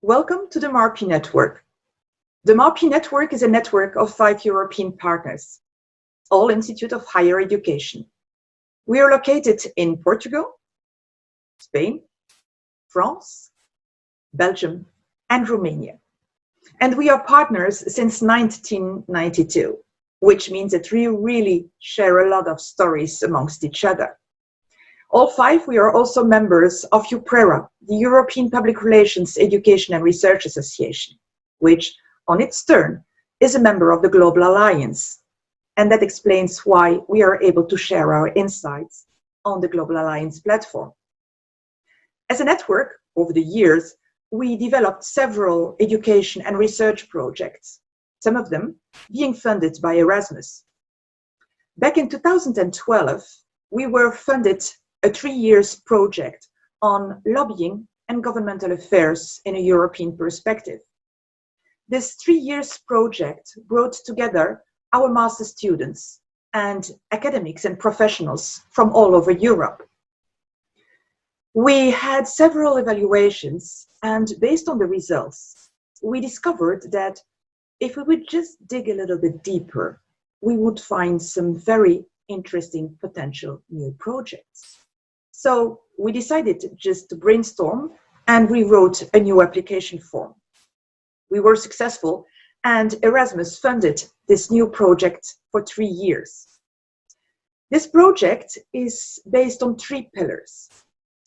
Welcome to the Marpe network. The Marpe network is a network of 5 European partners, all institutes of higher education. We are located in Portugal, Spain, France, Belgium, and Romania. And we are partners since 1992, which means that we really share a lot of stories amongst each other. All 5, we are also members of EUPRERA, the European Public Relations, Education and Research Association, which, on its turn, is a member of the Global Alliance. And that explains why we are able to share our insights on the Global Alliance platform. As a network, over the years, we developed several education and research projects, some of them being funded by Erasmus. Back in 2012, we were funded a 3-year project on lobbying and governmental affairs in a European perspective. This 3-year project brought together our master students and academics and professionals from all over Europe. We had several evaluations, and based on the results, we discovered that if we would just dig a little bit deeper, we would find some very interesting potential new projects. So we decided just to brainstorm, and we wrote a new application form. We were successful, and Erasmus funded this new project for 3 years. This project is based on 3 pillars.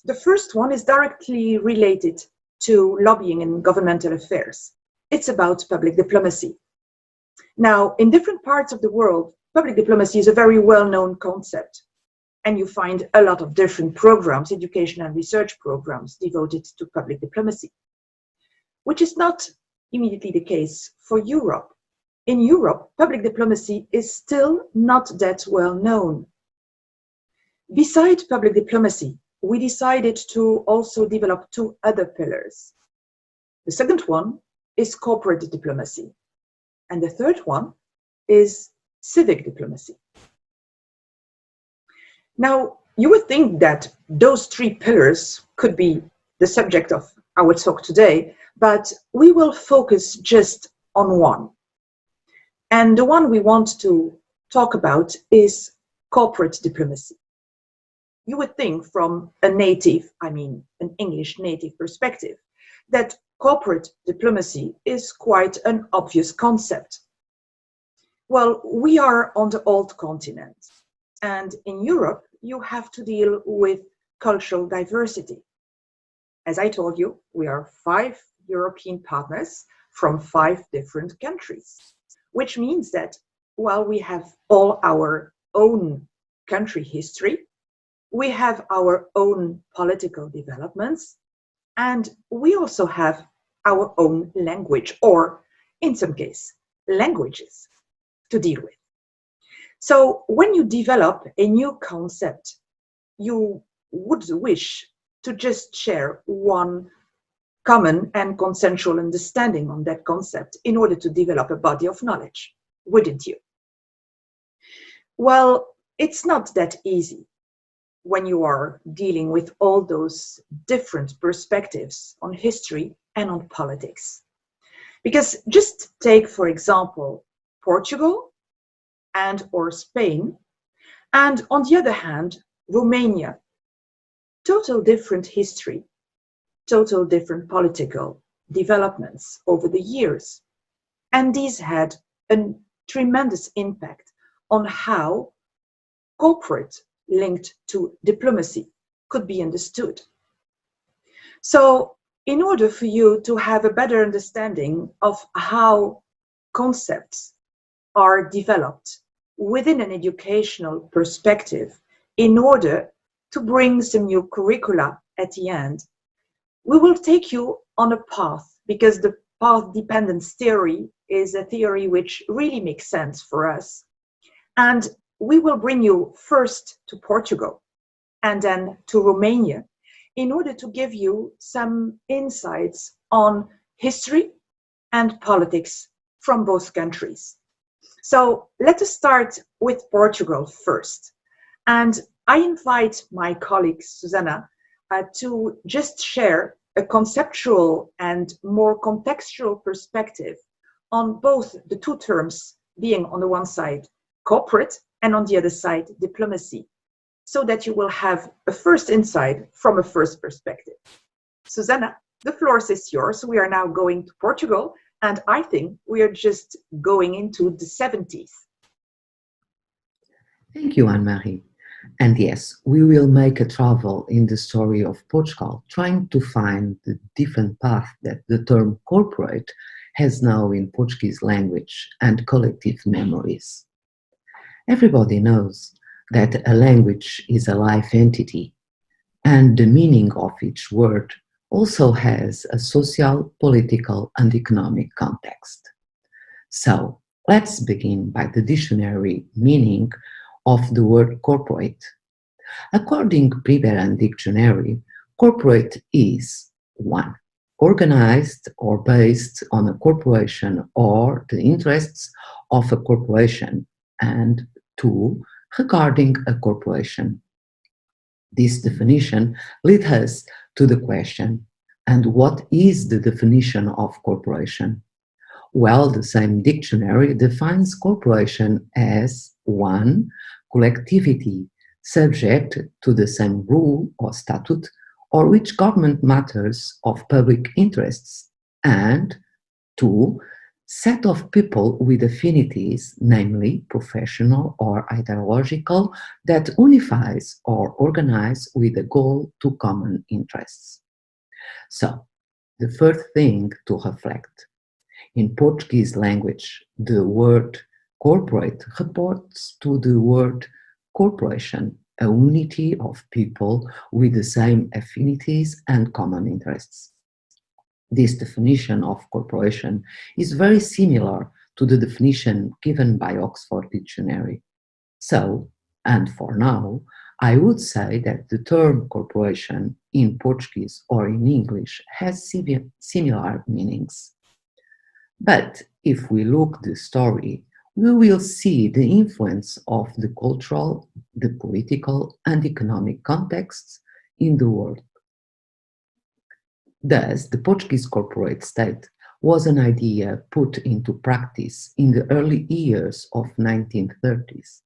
The first one is directly related to lobbying and governmental affairs. It's about public diplomacy. Now, in different parts of the world, public diplomacy is a very well-known concept. And you find a lot of different programs, education and research programs devoted to public diplomacy, which is not immediately the case for Europe. In Europe, public diplomacy is still not that well known. Besides public diplomacy, we decided to also develop 2 other pillars. The second one is corporate diplomacy, and the third one is civic diplomacy. Now, you would think that those 3 pillars could be the subject of our talk today, but we will focus just on one. And the one we want to talk about is corporate diplomacy. You would think from a native, an English native perspective, that corporate diplomacy is quite an obvious concept. Well, we are on the old continent, and in Europe, you have to deal with cultural diversity. As I told you, we are 5 European partners from 5 different countries, which means that while we have all our own country history, we have our own political developments, and we also have our own language, or in some cases, languages to deal with. So when you develop a new concept, you would wish to just share one common and consensual understanding on that concept in order to develop a body of knowledge, wouldn't you? Well, it's not that easy when you are dealing with all those different perspectives on history and on politics. Because just take, for example, Portugal and or Spain, and on the other hand, Romania. Total different history, total different political developments over the years. And these had a tremendous impact on how corporate linked to diplomacy could be understood. So in order for you to have a better understanding of how concepts are developed within an educational perspective, in order to bring some new curricula at the end, we will take you on a path, because the path dependence theory is a theory which really makes sense for us. And we will bring you first to Portugal and then to Romania in order to give you some insights on history and politics from both countries. So let us start with Portugal first. And I invite my colleague Susana to just share a conceptual and more contextual perspective on both the two terms being on the one side corporate and on the other side diplomacy, so that you will have a first insight from a first perspective. Susana, the floor is yours. We are now going to Portugal, and I think we are just going into the 70s. Thank you, Anne-Marie. And yes, we will make a travel in the story of Portugal, trying to find the different path that the term corporate has now in Portuguese language and collective memories. Everybody knows that a language is a live entity, and the meaning of each word also has a social, political, and economic context. So, let's begin by the dictionary meaning of the word corporate. According to Pepe Dictionary, corporate is 1. Organized or based on a corporation or the interests of a corporation, and 2. Regarding a corporation. This definition leads us to the question, and what is the definition of corporation? Well, the same dictionary defines corporation as 1. Collectivity subject to the same rule or statute or which government matters of public interests, and 2. Set of people with affinities, namely professional or ideological, that unifies or organize with a goal to common interests. So, the first thing to reflect. In Portuguese language, the word corporate reports to the word corporation, a unity of people with the same affinities and common interests. This definition of corporation is very similar to the definition given by Oxford Dictionary. So, and for now, I would say that the term corporation in Portuguese or in English has similar meanings. But if we look the story, we will see the influence of the cultural, the political, and economic contexts in the world. Thus, the Portuguese corporate state was an idea put into practice in the early years of 1930s.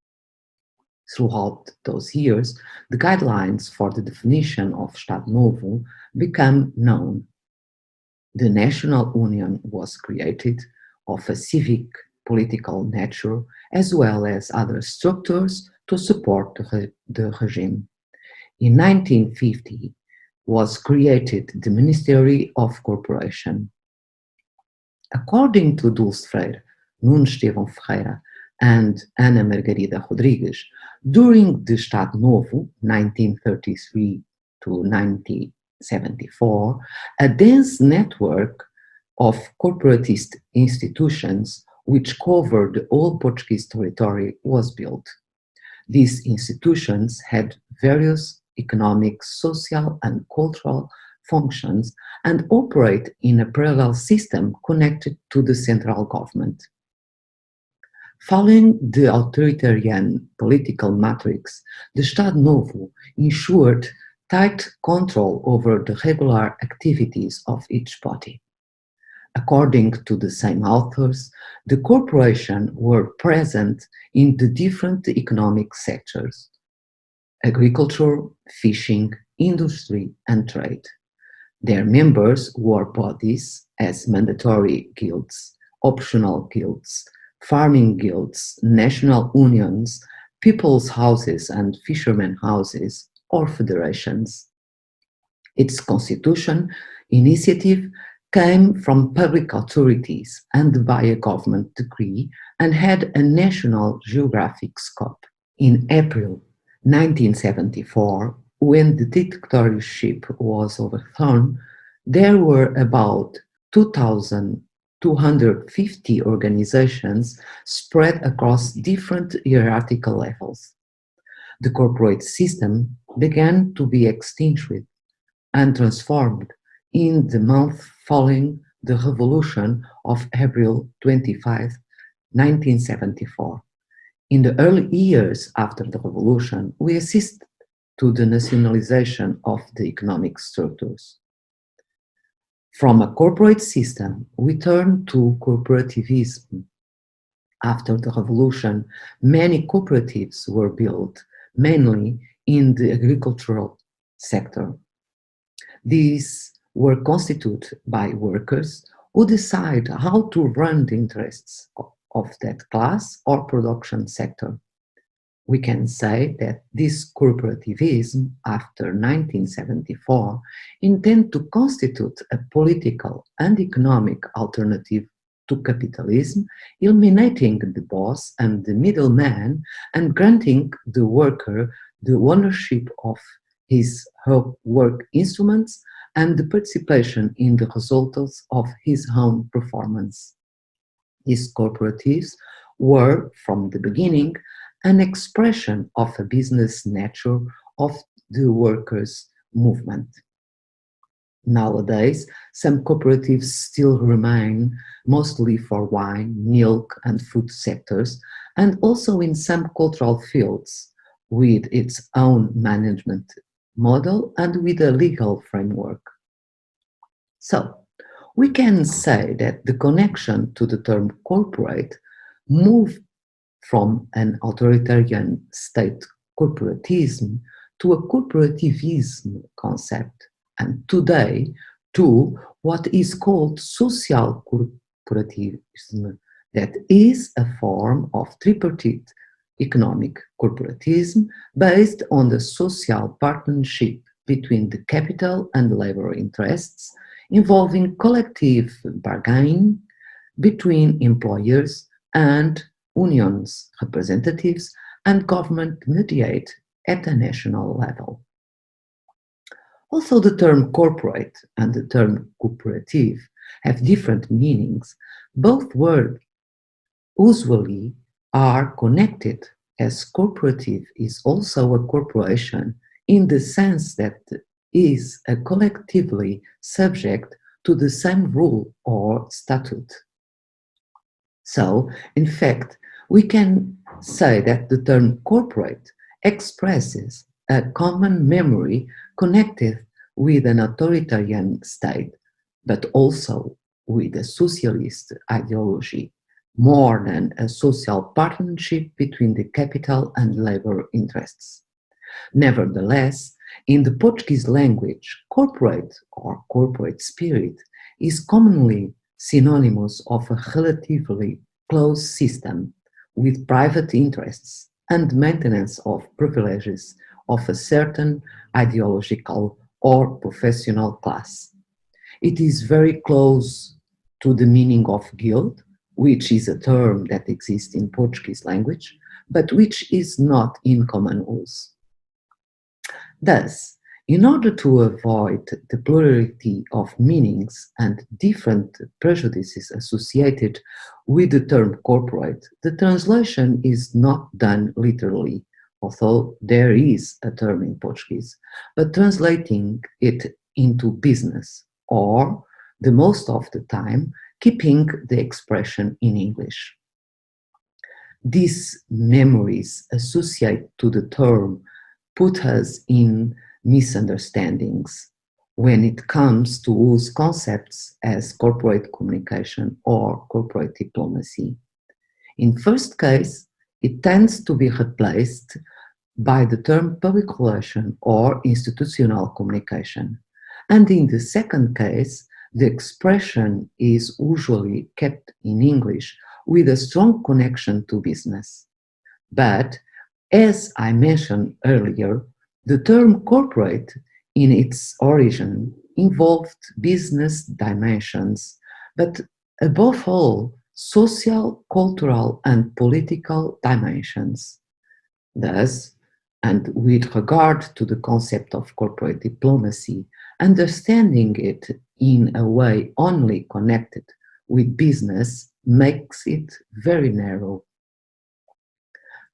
Throughout those years, the guidelines for the definition of Estado Novo became known. The National Union was created of a civic political nature as well as other structures to support the regime. In 1950, was created the Ministry of Corporation. According to Dulce Freire, Nuno Estevão Ferreira, and Ana Margarida Rodrigues, during the Estado Novo, 1933 to 1974, a dense network of corporatist institutions which covered the whole Portuguese territory was built. These institutions had various economic, social, and cultural functions and operate in a parallel system connected to the central government. Following the authoritarian political matrix, the Estado Novo ensured tight control over the regular activities of each body. According to the same authors, the corporations were present in the different economic sectors: agriculture, fishing, industry, and trade. Their members were bodies as mandatory guilds, optional guilds, farming guilds, national unions, people's houses and fishermen houses, or federations. Its constitution initiative came from public authorities and by a government decree and had a national geographic scope. In April 1974, when the dictatorship was overthrown, there were about 2,250 organizations spread across different hierarchical levels. The corporate system began to be extinguished and transformed in the month following the Revolution of April 25, 1974. In the early years after the revolution, we assisted to the nationalization of the economic structures. From a corporate system, we turn to corporativism. After the revolution, many cooperatives were built, mainly in the agricultural sector. These were constituted by workers who decide how to run the interests of that class or production sector. We can say that this corporativism, after 1974, intended to constitute a political and economic alternative to capitalism, eliminating the boss and the middleman and granting the worker the ownership of his work instruments and the participation in the results of his own performance. These cooperatives were, from the beginning, an expression of a business nature of the workers' movement. Nowadays, some cooperatives still remain, mostly for wine, milk, and food sectors, and also in some cultural fields, with its own management model and with a legal framework. So, we can say that the connection to the term corporate moved from an authoritarian state corporatism to a corporativism concept, and today to what is called social corporativism, that is a form of tripartite economic corporatism based on the social partnership between the capital and labor interests, involving collective bargaining between employers and unions representatives and government mediate at a national level. Also, the term corporate and the term cooperative have different meanings. Both words usually are connected, as cooperative is also a corporation in the sense that is a collectively subject to the same rule or statute. So, in fact, we can say that the term corporate expresses a common memory connected with an authoritarian state, but also with a socialist ideology, more than a social partnership between the capital and labor interests. Nevertheless, in the Portuguese language, corporate or corporate spirit is commonly synonymous of a relatively closed system with private interests and maintenance of privileges of a certain ideological or professional class. It is very close to the meaning of guild, which is a term that exists in Portuguese language, but which is not in common use. Thus, in order to avoid the plurality of meanings and different prejudices associated with the term corporate, the translation is not done literally, although there is a term in Portuguese, but translating it into business, or the most of the time, keeping the expression in English. These memories associated to the term put us in misunderstandings when it comes to use concepts as corporate communication or corporate diplomacy. In first case, it tends to be replaced by the term public relation or institutional communication. And in the second case, the expression is usually kept in English with a strong connection to business. But as I mentioned earlier, the term corporate in its origin involved business dimensions, but above all, social, cultural, and political dimensions. Thus, and with regard to the concept of corporate diplomacy, understanding it in a way only connected with business makes it very narrow.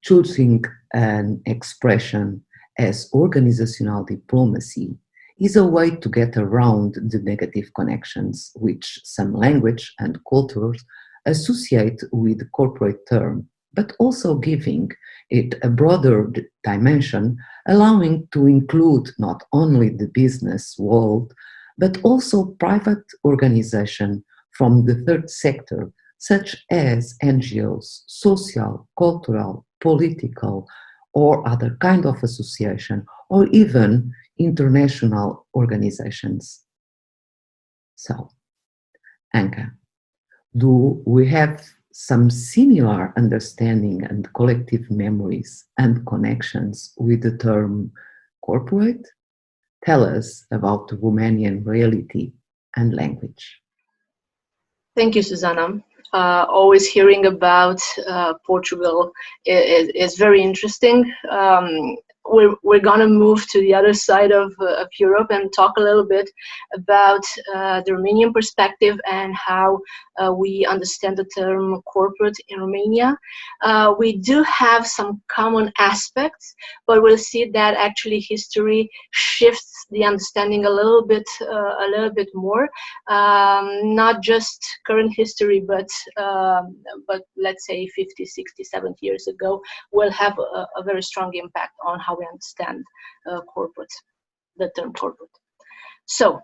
Choosing an expression as organizational diplomacy is a way to get around the negative connections which some language and cultures associate with the corporate term, but also giving it a broader dimension, allowing to include not only the business world, but also private organizations from the third sector, such as NGOs, social, cultural, political, or other kind of association, or even international organizations. So, Anca, do we have some similar understanding and collective memories and connections with the term corporate? Tell us about the Romanian reality and language. Thank you, Susana. Always hearing about Portugal is very interesting. We're going to move to the other side of Europe and talk a little bit about the Romanian perspective and how we understand the term corporate in Romania. We do have some common aspects, but we'll see that actually history shifts the understanding a little bit more. Not just current history, but let's say 50, 60, 70 years ago will have a very strong impact on how we understand corporate, the term corporate. So,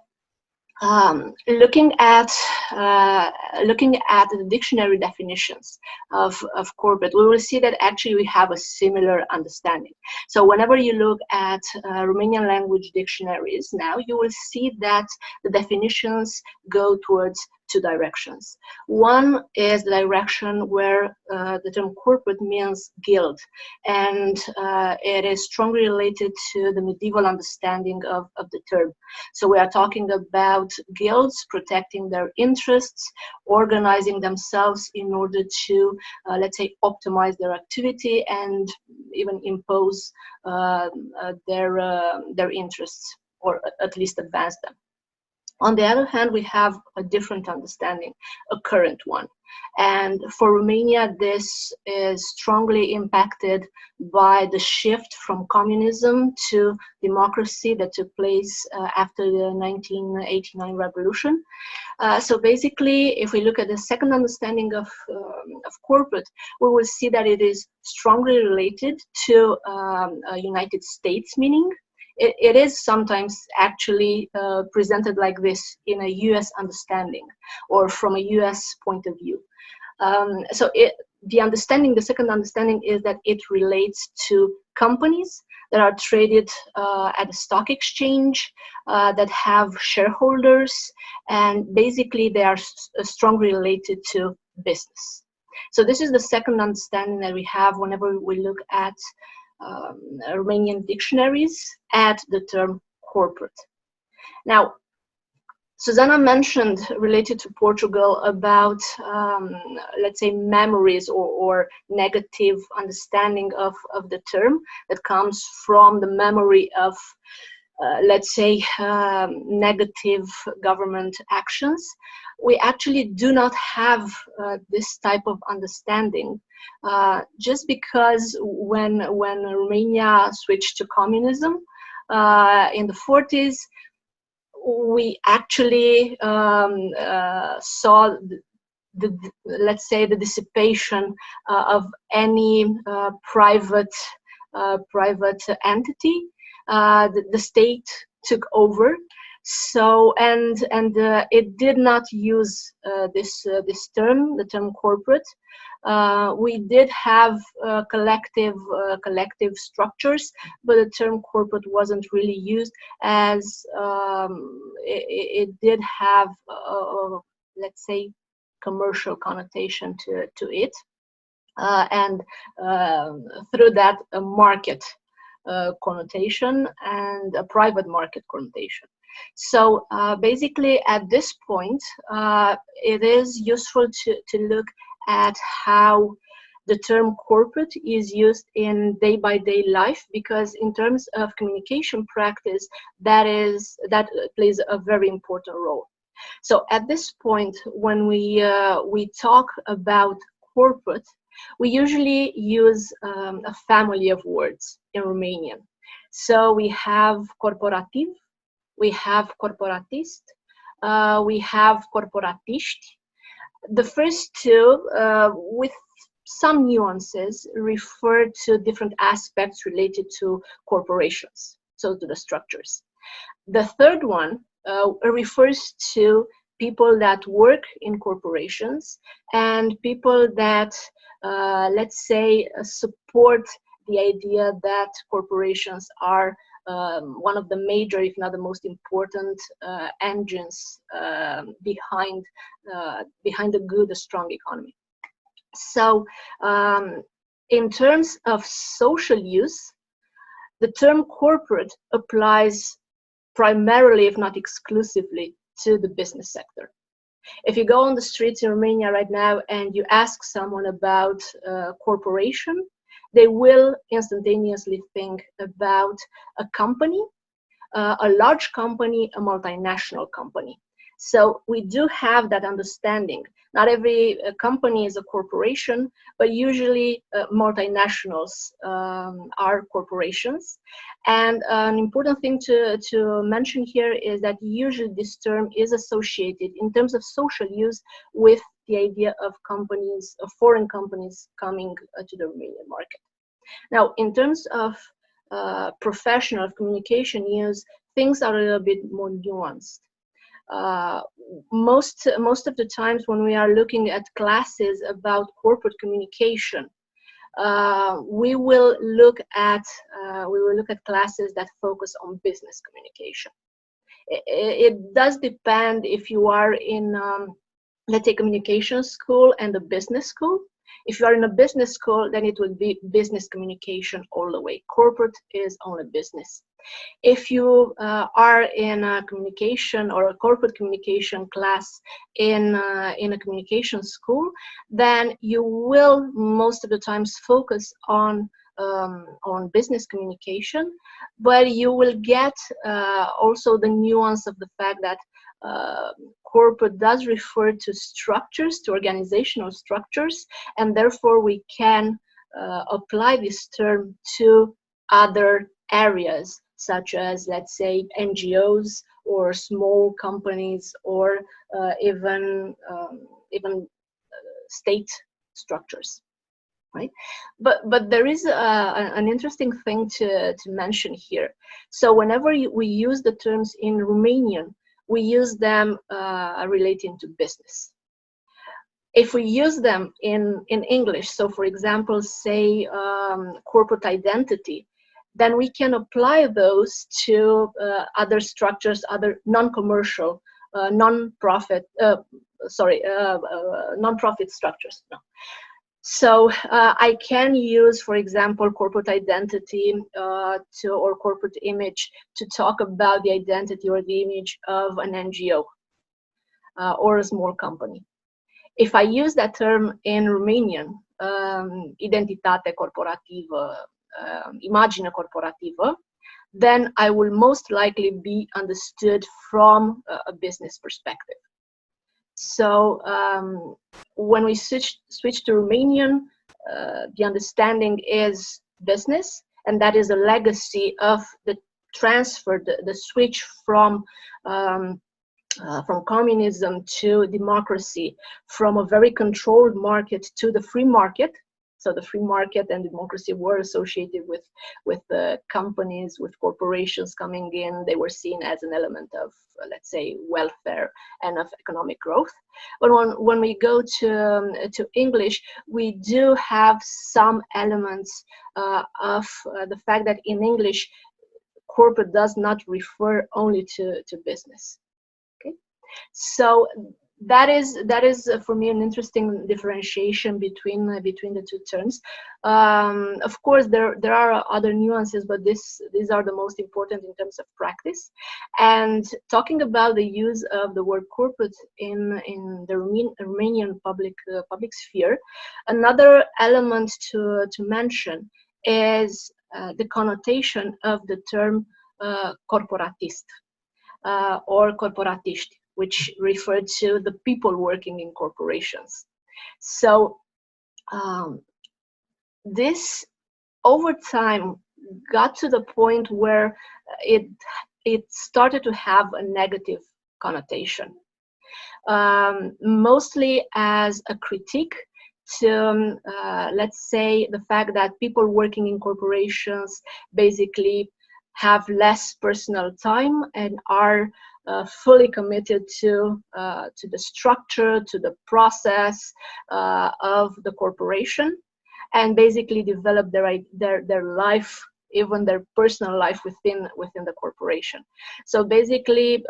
looking at the dictionary definitions of corporate, we will see that actually we have a similar understanding. So whenever you look at Romanian language dictionaries now, you will see that the definitions go towards two directions. One is the direction where the term corporate means guild, and it is strongly related to the medieval understanding of the term. So we are talking about guilds protecting their interests, organizing themselves in order to, let's say, optimize their activity and even impose their interests, or at least advance them. On the other hand, we have a different understanding, a current one. And for Romania, this is strongly impacted by the shift from communism to democracy that took place after the 1989 revolution. So basically, if we look at the second understanding of corporate, we will see that it is strongly related to a United States meaning. It is sometimes actually presented like this in a US understanding or from a US point of view. So the second understanding is that it relates to companies that are traded at a stock exchange, that have shareholders, and basically they are strongly related to business. So this is the second understanding that we have whenever we look at Romanian dictionaries at the term corporate. Now, Susana mentioned, related to Portugal, about let's say memories or negative understanding of the term that comes from the memory of let's say negative government actions. We actually do not have this type of understanding, just because when Romania switched to communism in the 40s, we actually saw let's say the dissipation of any private entity. The state took over. So and it did not use this term, the term corporate. We did have collective structures, but the term corporate wasn't really used, as it did have let's say commercial connotation to it, and through that a market connotation and a private market connotation. So basically at this point it is useful to look at how the term corporate is used in day-by-day life, because in terms of communication practice, that plays a very important role. So at this point, when we talk about corporate, we usually use a family of words in Romanian. So we have corporativ, we have corporatist, we have corporatiști. The first two, with some nuances, refer to different aspects related to corporations, so to the structures. The third one refers to people that work in corporations and people that, let's say, support the idea that corporations are one of the major, if not the most important, engines behind a good, a strong economy. So, in terms of social use, the term corporate applies primarily, if not exclusively, to the business sector. If you go on the streets in Romania right now and you ask someone about corporation, they will instantaneously think about a company, a large company, a multinational company. So we do have that understanding. Not every company is a corporation, but usually multinationals are corporations. And an important thing to mention here is that usually this term is associated in terms of social use with the idea of companies, of foreign companies coming to the Romanian market. Now, in terms of professional communication use, things are a little bit more nuanced. Most of the times when we are looking at classes about corporate communication, we will look at classes that focus on business communication. It does depend if you are in, let's say, communication school and a business school. If you are in a business school, then it would be business communication all the way. Corporate is only business. If you are in a communication or a corporate communication class in a communication school, then you will most of the times focus on business communication, but you will get also the nuance of the fact that corporate does refer to structures, to organizational structures, and therefore we can apply this term to other areas, such as, let's say, NGOs or small companies, or even state structures, right? But there is an interesting thing to mention here. So whenever we use the terms in Romanian, we use them relating to business. If we use them in English, so for example, say corporate identity, then we can apply those to other structures, other non-commercial, non-profit structures. No. So I can use, for example, corporate identity or corporate image to talk about the identity or the image of an NGO or a small company. If I use that term in Romanian, identitate corporativă, imagine corporativă, then I will most likely be understood from a business perspective. So when we switch to Romanian, the understanding is business, and that is a legacy of the transfer, the switch from communism to democracy, from a very controlled market to the free market. So the free market and democracy were associated with the companies, with corporations coming in. They were seen as an element of, let's say, welfare and of economic growth. But when we go to English, we do have some elements of the fact that in English, corporate does not refer only to business. Okay, so that is for me an interesting differentiation between the two terms. Of course, there are other nuances, but these are the most important in terms of practice. And talking about the use of the word corporate in the Romanian public sphere, another element to mention is the connotation of the term corporatist or corporatiști, which referred to the people working in corporations. So this over time got to the point where it started to have a negative connotation, mostly as a critique to, let's say, the fact that people working in corporations basically have less personal time and are fully committed to the structure, to the process of the corporation, and basically develop their life, even their personal life within the corporation. So basically,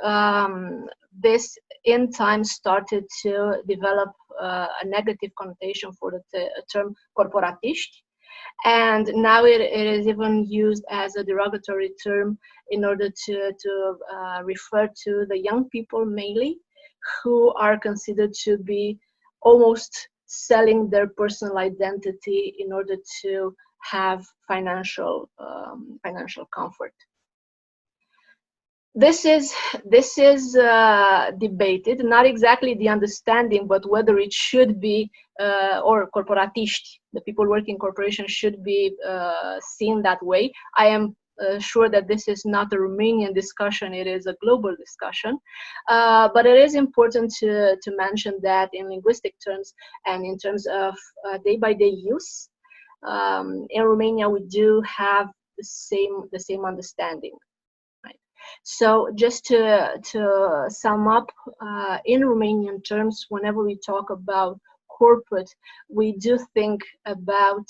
this in time started to develop a negative connotation for the term corporatist. And now it is even used as a derogatory term in order to refer to the young people mainly, who are considered to be almost selling their personal identity in order to have financial comfort. This is debated, not exactly the understanding, but whether it should be, or corporatist, the people working in corporations, should be seen that way. I am sure that this is not a Romanian discussion, it is a global discussion. But it is important to mention that in linguistic terms and in terms of day-by-day use, in Romania we do have the same understanding. So just to sum up, in Romanian terms, whenever we talk about corporate, we do think about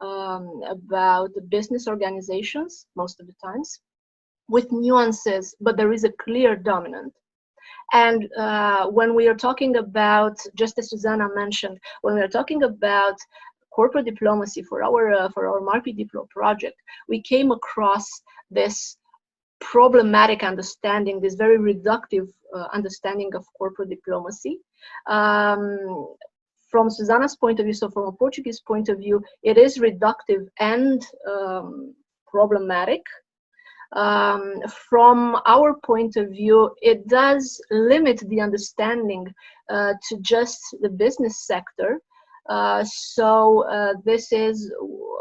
the business organizations most of the times, with nuances, but there is a clear dominant. And when we are talking about, just as Susana mentioned, when we are talking about corporate diplomacy for our Marpe Diplo project, we came across this problematic understanding, this very reductive understanding of corporate diplomacy. From Susana's point of view, so from a Portuguese point of view, it is reductive and problematic. From our point of view, it does limit the understanding to just the business sector. So this is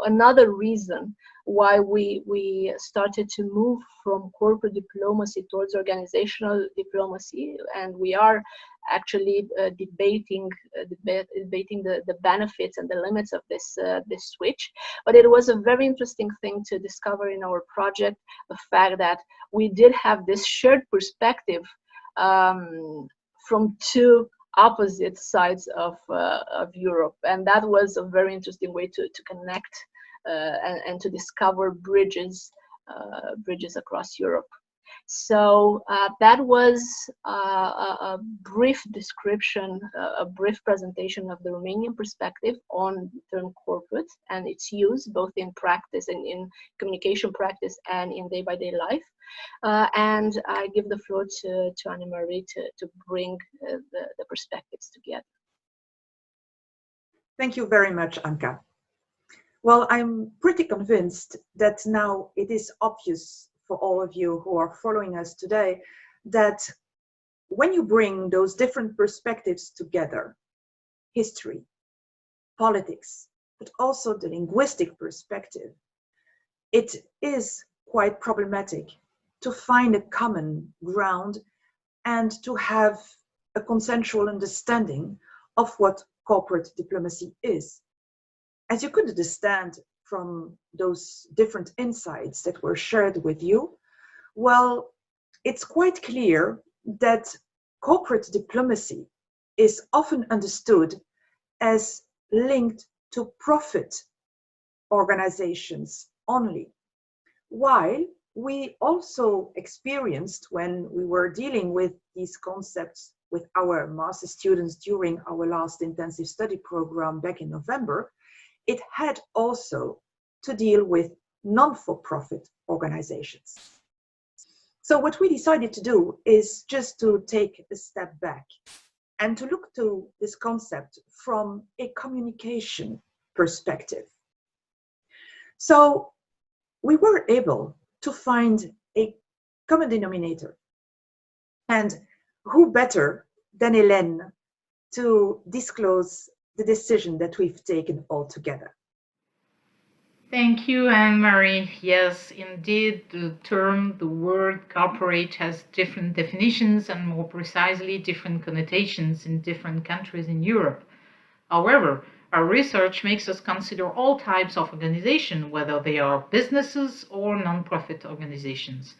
another reason why we started to move from corporate diplomacy towards organizational diplomacy, and we are actually debating the benefits and the limits of this switch. But it was a very interesting thing to discover in our project, the fact that we did have this shared perspective from two opposite sides of Europe, and that was a very interesting way to connect and to discover bridges across Europe. So that was a brief description, a brief presentation of the Romanian perspective on the term corporate and its use both in practice and in communication practice and in day-by-day life. And I give the floor to Anne-Marie to bring the perspectives together. Thank you very much, Anca. Well, I'm pretty convinced that now it is obvious for all of you who are following us today that when you bring those different perspectives together, history, politics, but also the linguistic perspective, it is quite problematic to find a common ground and to have a consensual understanding of what corporate diplomacy is. As you could understand from those different insights that were shared with you, well, it's quite clear that corporate diplomacy is often understood as linked to profit organizations only, while we also experienced, when we were dealing with these concepts with our master students during our last intensive study program back in November, it had also to deal with non-for-profit organizations. So what we decided to do is just to take a step back and to look to this concept from a communication perspective. So we were able to find a common denominator. And who better than Hélène to disclose the decision that we've taken all together. Thank you, Anne-Marie. Yes, indeed, the word corporate has different definitions and more precisely different connotations in different countries in Europe. However, Our research makes us consider all types of organization, whether they are businesses or non-profit organizations.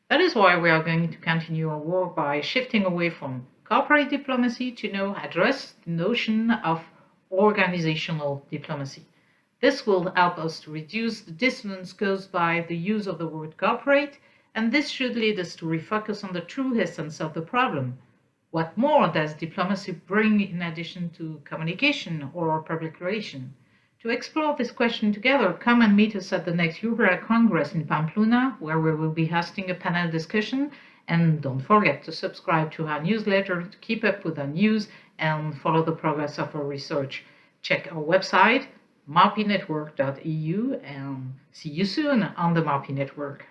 That is why we are going to continue our work by shifting away from corporate diplomacy to now address the notion of organizational diplomacy. This will help us to reduce the dissonance caused by the use of the word corporate, and this should lead us to refocus on the true essence of the problem. What more does diplomacy bring in addition to communication or public relations? To explore this question together, come and meet us at the next EUPRERA Congress in Pamplona, where we will be hosting a panel discussion. And don't forget to subscribe to our newsletter to keep up with our news and follow the progress of our research. Check our website, marpenetwork.eu, and see you soon on the Marpe Network.